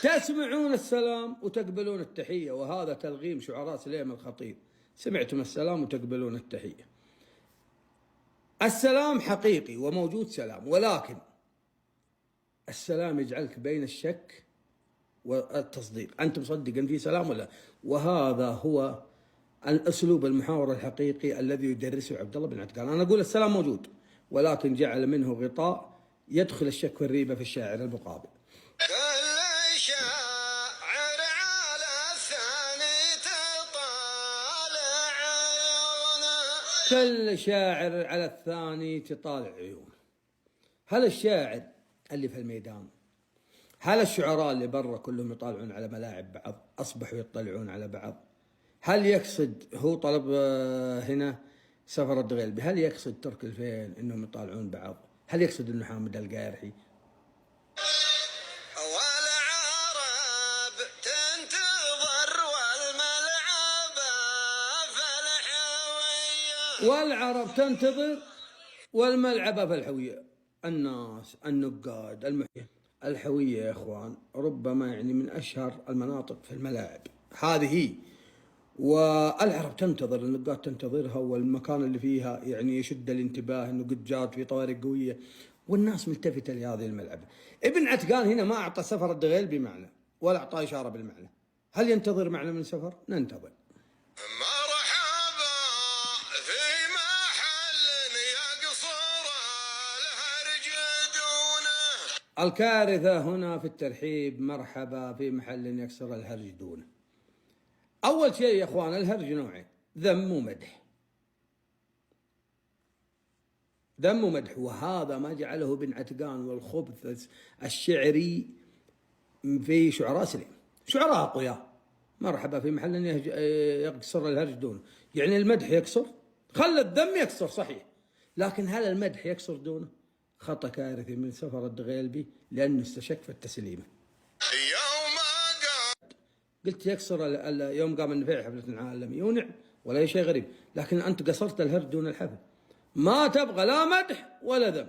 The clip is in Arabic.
تسمعون السلام وتقبلون التحية، وهذا تلغيم شعراء سليم الخطيب. سمعتم السلام وتقبلون التحية. السلام حقيقي وموجود سلام، ولكن السلام يجعلك بين الشك والتصديق، أنت مصدق أن في سلام ولا؟ وهذا هو الأسلوب المحاور الحقيقي الذي يدرسه عبد الله بن عتقان. أنا أقول السلام موجود، ولكن جعل منه غطاء يدخل الشك والريبة في الشاعر المقابل. كل شاعر على الثاني تطالع عيونه، كل شاعر على الثاني تطالع عيونه. هل الشاعر اللي في الميدان، هل الشعراء اللي برا كلهم يطالعون على ملاعب بعض، أصبحوا يطلعون على بعض؟ هل يقصد هو طلب هنا سفر الدغيلبي، هل يقصد ترك الفين انهم يطالعون بعض؟ هل يقصد انه حامد القارحي؟ والعرب تنتظر والملعب فالحوية، والعرب تنتظر والملعب فالحوية. الناس، النقاد، الحوية يا اخوان ربما يعني من اشهر المناطق في الملاعب، هذه هي. والعرب تنتظر، النقاد تنتظرها، والمكان اللي فيها يعني يشد الانتباه انه قد جات في طوارئ قويه، والناس ملتفته لهذه الملعبه. ابن عتقان هنا ما اعطى سفر الدغيل بمعنى، ولا اعطى اشاره بالمعنى. هل ينتظر معنى من سفر؟ ننتظر. مرحبا في محل يقصر الهرج دونه، الكارثه هنا في الترحيب، مرحبا في محل يكسر الهرج دونه. أول شيء يا أخوان، الهرج نوعين، ذم ومدح. ذم ومدح، وهذا ما جعله ابن عتقان والخبث الشعري في شعراء سليم. شعراء أقوياء، مرحبا في محل يكسر الهرج دونه، يعني المدح يكسر، خلى الذم يكسر صحيح، لكن هل المدح يكسر دونه؟ خطأ كارثي من سفر الدغيلبي لأنه استشك في التسليمة. قلت يكسر يوم قام النفيع حفلة عالمية، ونعم ولا شيء غريب، لكن أنت قصرت الهرج دون الحفل، ما تبغى لا مدح ولا ذم.